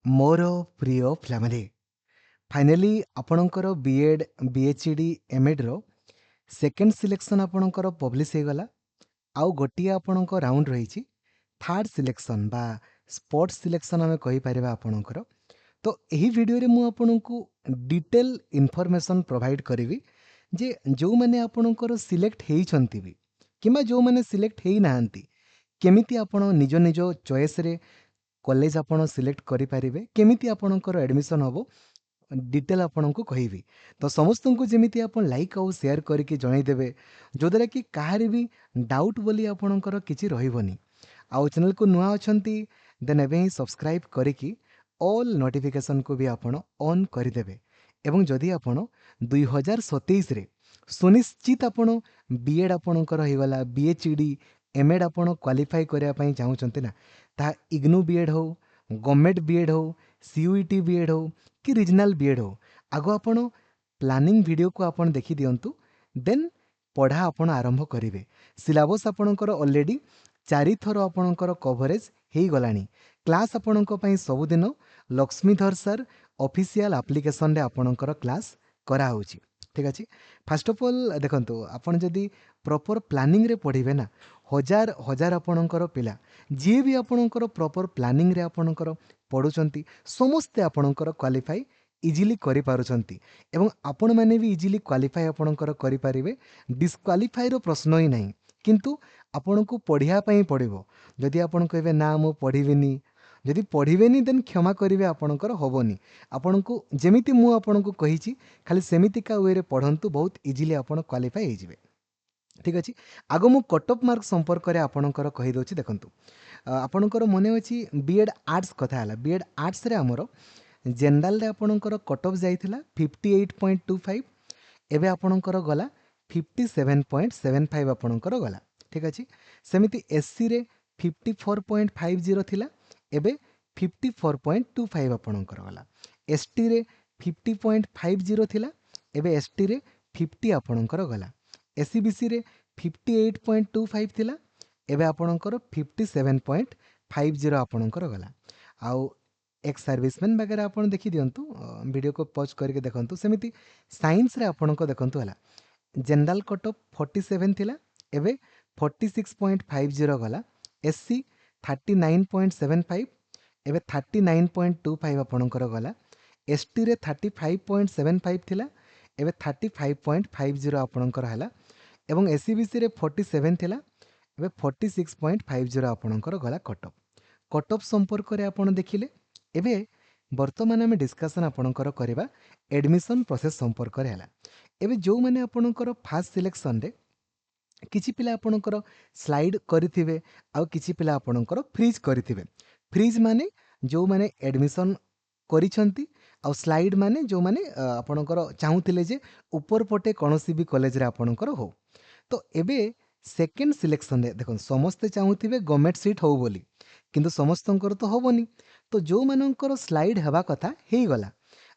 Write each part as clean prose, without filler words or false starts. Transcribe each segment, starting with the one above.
मोर प्रिय family finally आपणकर B Ed BHD M Ed रो सेकेंड सिलेक्शन आपणकर पब्लिश हो गला आउ गोटे आपणक राउंड रही थर्ड सिलेक्शन बा स्पोर्ट्स सिलेक्शन आम कहीपर आपणकर तो यही वीडियो रे मु आपणको डिटेल इनफॉरमेशन प्रोवाइड करी जे जो मैंने आपणकर सिलेक्ट होती भी कि जो मैंने सिलेक्ट हो ना केमिति आपण निज निज चॉइस रे कॉलेज आपण सिलेक्ट करें केमिति आपणकर एडमिशन हम डिटेल आपन को कहबी तो समस्त को जमी आप लाइक आउ शेयर करके जनईदेवे जोद्वारा कि कहार भी डाउट बोली आपणकर किसी रही आउ चैनल को नुआ अच्छा देन एवं सब्सक्राइब करी ऑल नोटिफिकेशन को भी आपण ऑन करदेवे एवं जदि आपण 2027 रे सुनिश्चित आपण बीएड आपणकर होगला बीएचडी एमएड आपण क्वालिफाई करने चाहते ना ता इग्नू बीएड हो गवर्नमेंट बीएड हो सीयूईटी बीएड हो कि रिजनल बीएड हो आग आपण प्लानिंग वीडियो को आपण देखि दियंतु देन पढ़ा आपण आरंभ करेंगे सिलेबस आपणकर ऑलरेडी 4 थर आपणकर कवरेज हो गलानी क्लास आपणक पई सबुदिन लक्ष्मीधर सर ऑफिशियल एप्लिकेशन रे आपणकर क्लास करा होची ठीक अच्छे फास्ट ऑफ ऑल देखंतु आपण जदी प्रॉपर प्लानिंग रे पढ़िबे ना हजार हजार आपणकर पिला जी भी आपणकर प्रॉपर प्लानिंग रे आपणकर पढ़ुचंती समस्ते आपणकर क्वालिफाई इजिली करि पारुचंती एवं आपण माने भी इजिली क्वालिफाई आपणकर करि पारिबे डिस्क्वालिफाई रो प्रश्न ही नहीं किंतु आपनको पढ़िया पई पड़िबो जदि आपण कहबे ना मो पढ़िबिनी जदि पढ़िबेनी देन क्षमा करेंगे आपणकर होबनी आपनको जेमिति मु आपनको कहिछि खाली सेमितिका वे रे पढ़ंतु बहुत इजिली आपण क्वालिफाई हो जिवे ठीक अच्छे आग मु कट ऑफ मार्क संपर्क में आपणकर कहीदे देखूँ आपणकर मन अच्छी बीएड आर्ट्स कथा है बीएड आर्ट्स रे आमर जेनराल रे आपणकर कट ऑफ जाइथिला 58.25 एबे आपणकर गला 57.75 आपणकर गला ठीक अच्छे सेमिति एससी रे 54.50 थिला एबे 54.25 आपणकर गला एसटी रे 50.50 थिला एबे एसटी रे 50 आपणकर गला एससीबीसी रे 58.25 थिला एबे आपणकर 57.50 आपणकर गला आउ एक्स सर्विसमैन वगैरह आपण देखि दियंतु वीडियो को पॉज करके देखंतु सेमिति साइंस रे आपणको देखंतु हला जनरल कट ऑफ 47 थिला एबे 46.50 गला एससी 39.75 एबे 39.25 आपणकर गला एसटी रे 35.75 थिला एबे 35.50 आपणकर हला एवं एससीबीसी रे 47 थिला एबे 46.50 आपणकर गला कट ऑफ संपर्क रे आपण देखिले एबे वर्तमान आम डिस्कसन आपणकर करबा एडमिशन प्रोसेस संपर्क रे हला एबे जो माने आपणकर फास्ट सिलेक्शन रे किछि पिला आपणकर स्लाइड करिथिबे आ किछि पिला आपणकर फ्रीज करिथिबे फ्रीज माने जो माने एडमिशन करिसंती आ स्लाइड माने जो माने आपणकर चाहूतिले जे ऊपर पटे कोनोसी भी कॉलेज रे आपणकर हो तो एबे सेकेंड सिलेक्शन रे देखो समस्ते चाहूथिबे गवर्नमेंट सीट हो बोली किंतु समस्तंकर तो होबनी तो जो मानकर स्लाइड हेबा कथा हेई गला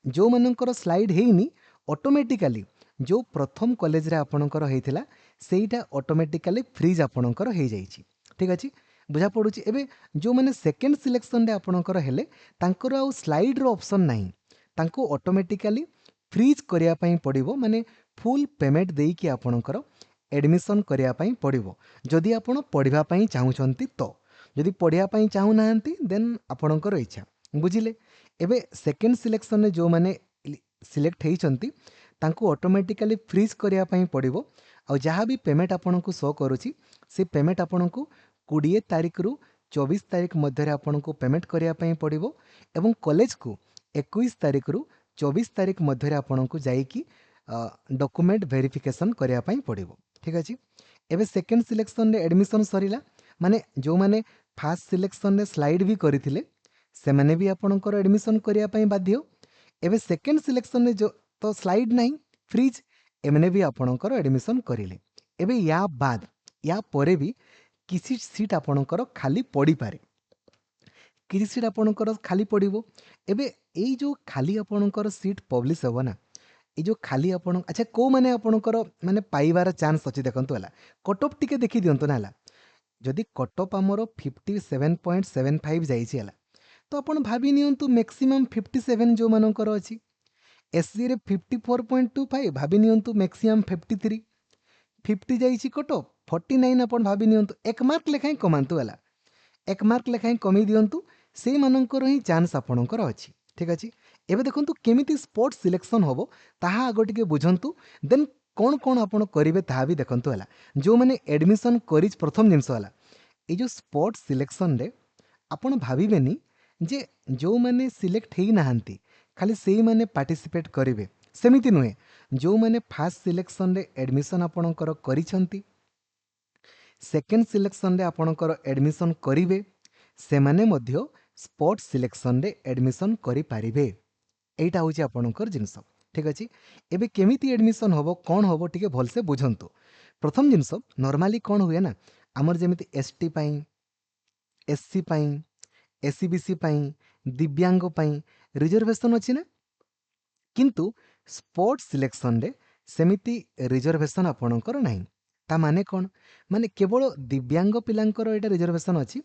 जो मानकर स्लाइड हेइनी ऑटोमेटिकली जो प्रथम कॉलेज रे आपणकर हेइथिला सेईटा ऑटोमेटिकली फ्रीज आपणकर हेई जाईची ठीक अछि बुझा पड़ुची एबे जो माने सेकेंड सिलेक्शन रे आपणकर हेले तांकर आ स्लाइड रो ऑप्शन नाही तांको ऑटोमेटिकली फ्रीज करिया पई पड़िबो माने फुल पेमेंट देई कि आपणकर एडमिशन करिया पई पड़िबो जदि आपण पढ़िबा पई चाहुचंती तो जदि पढ़िया पई चाहू नाहंती देन आपणकर इच्छा बुझिले एबे सेकेंड सिलेक्शन रे जो माने सिलेक्ट हेइचंती तांको ऑटोमेटिकली फ्रीज करिया पई पड़िबो आ जहाँ भी पेमेंट आपनको शो करुची से पेमेंट आपनको 20 तारीख रु 24 तारीख मध्य आपको पेमेंट करिया पई पड़िबो एवं कॉलेज को 21 तारीख रु 24 तारीख मध्य आपको जाइकी डॉक्यूमेंट वेरिफिकेशन करिया पई पड़िबो ठीक अछि एबे सेकेंड सिलेक्शन रे एडमिशन सरीला माने जो माने फास्ट सिलेक्शन रे स्लाइड भी करिथिले से माने भी आपणकर एडमिशन करिया पई बाध्य एबे सेकेंड सिलेक्शन रे जो तो स्लाइड नहीं फ्रीज एमने भी आपणकर एडमिशन करिले एबे या बाद या परे भी किसी सीट आपणकर खाली पड़ी पारे किसी सीट आपणकर खाली पड़िबो एबे एई जो खाली आपणकर सीट पब्लिश होबो ना ये जो खाली आपण अच्छा को माने आपणकर माने पाइबार चांस अछि देखंतु हला कट ऑफ टिके देखि दियंतु ना हला जदि कट ऑफ हमर 57.75 जाइछि हला तो आपण भाभी नियंतु मैक्सिमम 57 जो मानकर अछि। एससी रे 54.25 भाभी नियंतु मैक्सिमम 53 50 जाइछि कट ऑफ 49 आपण भाभी नियंतु 1 मार्क लेखाई कमांतु वाला 1 मार्क लेखाई कमी दियंतु से मानकर ही चांस आपणकर अछि। ठीक अछि एबे देखंतु केमिति स्पोर्ट्स सिलेक्शन होबो ताहा आगो टिके बुझंतु देन कौन कौन आपण करिवे ताहा भी देखंतु वाला जो माने एडमिशन करिज प्रथम जिंस वाला ए जो स्पोर्ट्स सिलेक्शन रे आपण भाबिबेनी जे जो माने सिलेक्ट हेई नाहंती खाली सेई माने पार्टिसिपेट करिवे सेमिति नुहे जो माने फास्ट सिलेक्शन रे एडमिशन आपणकर करिसंती सेकेंड सिलेक्शन रे आपणकर एडमिशन करिवे से माने मध्य स्पोर्ट्स सिलेक्शन रे एडमिशन करि पारिबे एटा होची आपणकर जिंस। ठीक अछि एबे केमिति एडमिशन होबो कोन होबो टिके भलसे बुझंतु। प्रथम जिंस नॉर्मली कोन हुए ना हमर जेमिति एसटी पई एससी पई एससीबीसी पई दिव्यांग पई रिजर्वेशन अछि ना किंतु स्पोर्ट्स सिलेक्शन रे सेमिति रिजर्वेशन आपणकर नाही ता माने कोन माने केवल दिव्यांग पिलांकर एटा रिजर्वेशन अछि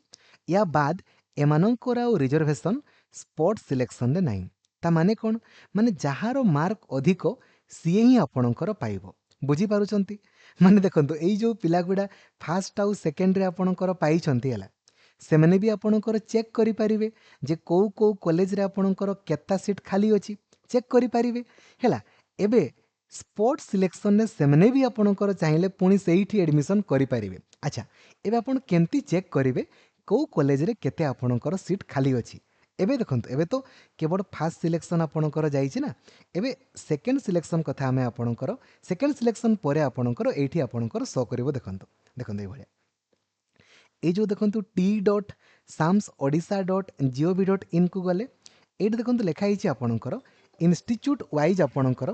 या बाद एमानंकर आ रिजर्वेशन स्पोर्ट्स सिलेक्शन रे नाही ता माने कोन माने जहार मार्क अधिक सीए ही आपणकर पाइबो बुझी पारुचंती। माने देखंतु एई जो पिला गुडा फर्स्ट आउ सेकंड रे आपणकर पाइचंती हला सेमाने भी आपणकर चेक करि परिबे जे को को कॉलेज रे आपणकर केता सीट खाली अछि चेक करि परिबे हैला। एबे स्पोर्ट्स सिलेक्शन रे सेमाने भी आपणकर चाहिले पुणी सेइठी एडमिशन करि परिबे। अच्छा एबे आपण केमती चेक करिवे को कॉलेज रे केते आपणकर सीट खाली अछि एबे देखंतु एबे तो केवल फास्ट सिलेक्शन आपणकर जाइछि ना एबे सेकंड सिलेक्शन कथा हमें आपणकर सेकंड सिलेक्शन परे आपणकर एठी आपणकर शो करिवो देखंतु देखंतु ए भलिया ए जो देखंतु t.samsodisha.gov.in को गले एठी देखंतु लेखा हिची आपणकर इंस्टीट्यूट वाइज आपणकर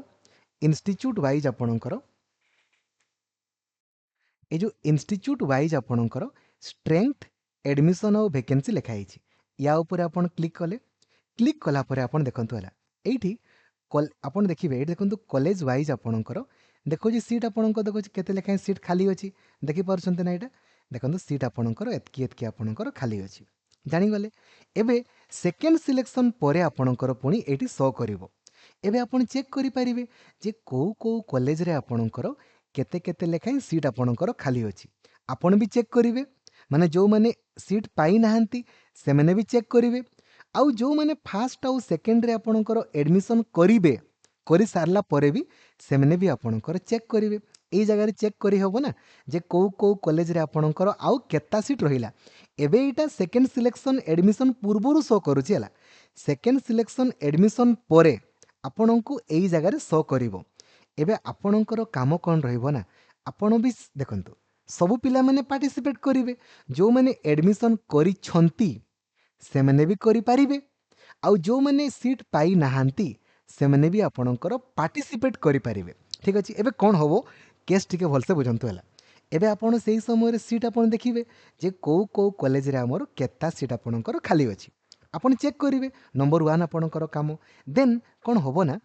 ए जो इंस्टीट्यूट वाइज आपणकर स्ट्रेंथ एडमिशन और वैकेंसी लेखा हिची या ऊपर आपण क्लिक कला परे आपण देखंतु हला एठी आपण देखिबे एठी देखंतु कॉलेज वाइज आपणकर देखो जी सीट आपणकर देखो केते लेखा सीट खाली अछि देखि परछंते ना एटा देखंतु सीट आपणकर एतकी आपणकर खाली अछि जानि गले। एबे सेकेंड सिलेक्शन परे आपणकर पुणी एठी शो करिवो एबे आपण चेक करि परिबे जे को कॉलेज रे आपणकर केते केते लेखा सीट आपणकर खाली अछि आपण भी चेक करिवे माने जो माने सीट पाई नाहंती से माने भी चेक करिवे आउ जो माने फास्ट आउ सेकेंड रे आपणकर एडमिशन करिवे करि सारला परे भी से माने भी आपणकर चेक करिवे एई जगह रे चेक करि हबो ना जे को कॉलेज रे आपणकर आउ केता सीट रहिला एबे एटा सेकेंड सिलेक्शन एडमिशन पूर्वरु शो करूची हला सेकेंड सिलेक्शन एडमिशन परे आपणको एई जगह रे शो करिवो एबे आपणकर काम कोन रहिबो ना आपण भी देखंतु सबु पिला माने पार्टिसिपेट करिवे जो माने एडमिशन करि छंती से माने भी करि पारिबे आउ जो माने सीट पाई नाहंती से माने भी आपणकर पार्टिसिपेट करि पारिबे। ठीक अछि एबे कोन होबो केस टिके भलसे बुझंतु हला एबे आपण सेही समय रे सीट आपण देखिबे जे को कॉलेज रे हमर केता सीट आपणकर खाली अछि आपण चेक करिवे नंबर 1 आपणकर काम देन कोन होबो ना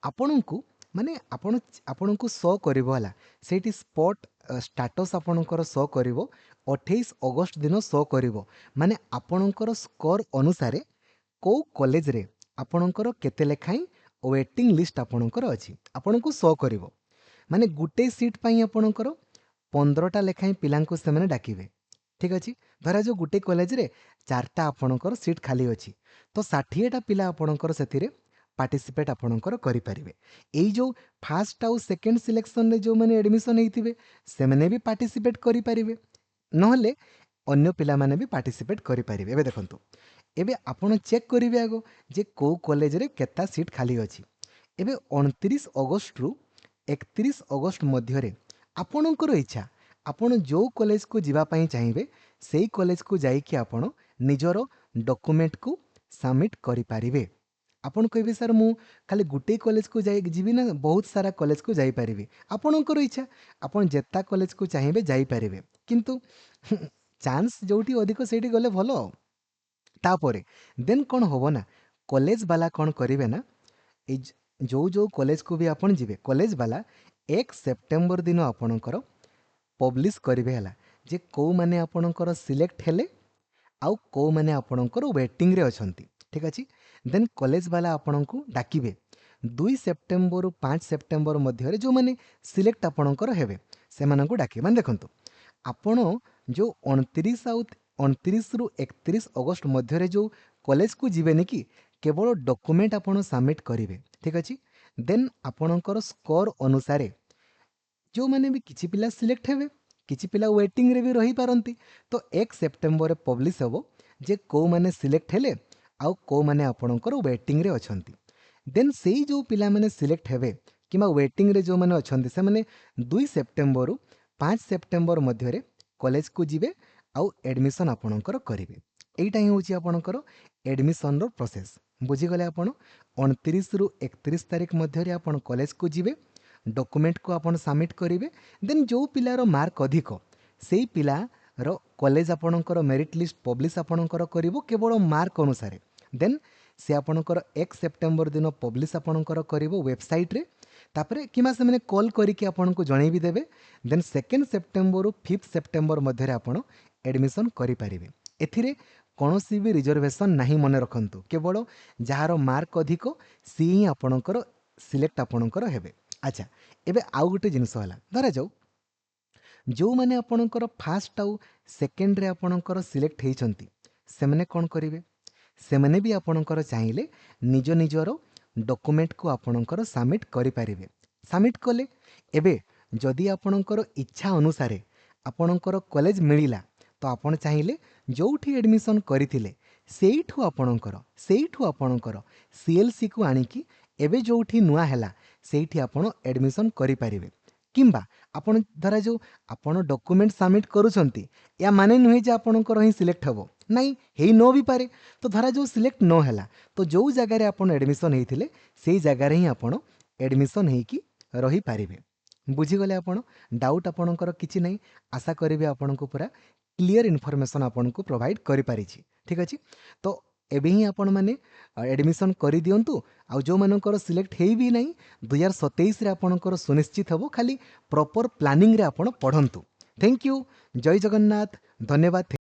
आपणको माने आपणको शो करिवो हला सेठी स्पॉट स्टेटस आपणकर शो करिवो 28 अगस्त दिन शो करिवो माने आपणकर स्कोर अनुसार को कॉलेज रे आपणकर केते लेखाई वेटिंग लिस्ट आपणकर अछि आपणको शो करिवो माने गुटे सीट पई आपणकर 15टा लेखाई पिलांको से माने डाकिबे। ठीक अछि धरा जो गुटे कॉलेज रे 4टा आपणकर सीट खाली अछि तो 60टा पिला आपणकर सेथिरे पार्टिसिपेट आपणकर करि परिबे एई जो फर्स्ट आउ सेकंड सिलेक्शन रे जो माने एडमिशन हेइथिबे से माने भी पार्टिसिपेट करि परिबे नहले अन्य पिला माने भी पार्टिसिपेट करि परिबे। एबे देखंतु एबे आपण चेक करिवे आगो जे को कॉलेज रे केता सीट खाली अछि एबे 29 अगस्त रु 31 अगस्त मध्य रे आपणकर इच्छा आपण जो कॉलेज को जीवा पई चाहिबे सेई कॉलेज को जाई कि आपण निजरो डॉक्यूमेंट को सबमिट करि परिबे आपण कहबे सर मु खाली गुटे कॉलेज को जाई जीवी ना बहुत सारा कॉलेज को जाई परिबे आपणकर इच्छा आपण जेता कॉलेज को चाहिबे जाई परिबे किंतु चांस जोटी अधिक सेठी गले भलो तापरे देन कोन होबो ना कॉलेज वाला कोन करिवे ना ए जो कॉलेज को भी आपण जीवे कॉलेज वाला 1 सेप्टेम्बर दिन आपणकर पब्लिश करिवे हला जे को माने आपणकर सिलेक्ट हेले आउ को माने आपणकर वेटिंग रे अछंती ठीक अछि देन कॉलेज वाला आपणको डाकिबे 2 सेप्टेम्बर रु 5 सेप्टेम्बर मध्य रे जो माने सिलेक्ट आपणकर हेबे से माननको डाके माने देखंतु आपण जो 29 आउ 29 रु 31 अगस्त मध्य रे जो कॉलेज को जीवेनि कि केवल डॉक्यूमेंट आपण सबमिट करिवे ठीक अछि देन आपणकर स्कोर अनुसार जो माने भी किछि पिला सिलेक्ट हेबे किछि पिला वेटिंग रे भी रही पारंती तो 1 सेप्टेम्बर रे पब्लिश हेबो जे को माने सिलेक्ट हेले आउ को माने आपणकर वेटिंग रे अछंती देन सेई जो पिला माने सिलेक्ट हेबे किमा वेटिंग रे जो माने अछंती से माने 2 सेप्टेम्बर रु 5 सेप्टेम्बर मध्य रे कॉलेज को जीवे आउ एडमिशन आपणकर करिवे एइटा ही होची आपणकर एडमिशन रो प्रोसेस बुझी गले आपण 29 रु 31 तारिख मध्य रे आपण कॉलेज को जीवे डॉक्यूमेंट को आपण सबमिट करिवे देन जो पिलार मार्क अधिक सेई पिलार कॉलेज आपणकर मेरिट लिस्ट पब्लिश आपणकर करिवो केवल मार्क अनुसार देन से आपणकर 1 सेप्टेम्बर दिन पब्लिश आपणकर करिवो वेबसाइट रे तापरे किमा से माने कॉल करिके आपणको जणै भी देबे देन 2 सेप्टेम्बर रु 5 सेप्टेम्बर मध्य रे आपण एडमिशन करि पारिबे एथिरे कौनसी भी रिजर्वेशन नहीं मन रखंतु केवल जहार मार्क अधिक सी ही आपणकर सिलेक्ट आपणकर हेबे अच्छा एबे आउ गोटे जिनस होला धरा जाऊ जो माने आपणकर फास्ट आउ सेकेंड रे आपणकर सिलेक्ट हेइचंती से माने कोन करिवे से माने भी आपणकर चाहिले निज निजर डॉक्यूमेंट को आपणकर सबमिट करि पारिबे सबमिट कले एबे जदि आपणकर इच्छा अनुसार आपणकर कॉलेज मिलिला तो आपण चाहिले जोठी एडमिशन करिथिले सेइठु आपणकर सीएलसी को आनिकी एबे जोठी नुआ हैला सेइठी आपण एडमिशन करि पारिबे किंबा आपण धरा जो आपण डॉक्यूमेंट सबमिट करूछंती या माने नुहे जे आपणकर ही सिलेक्ट हबो नहीं हेई नो भी पारे तो धरा जो सिलेक्ट नो हैला तो जो जगह रे आपण एडमिशन हेइथिले सेई जगह रे ही आपण एडमिशन हेइकी रही पारिबे बुझी गले आपण डाउट आपणकर किछि नहीं आशा करिवे आपणको पूरा क्लियर इनफॉरमेशन आपनको प्रोवाइड करि पारिछि ठीक अछि तो एबे ही आपण माने एडमिशन करि दियंतु आ जो मानकर सिलेक्ट हेई भी नहीं 2027 रे आपणकर सुनिश्चित हबो खाली प्रॉपर प्लानिंग रे आपण पढंतु थैंक यू जय जगन्नाथ धन्यवाद।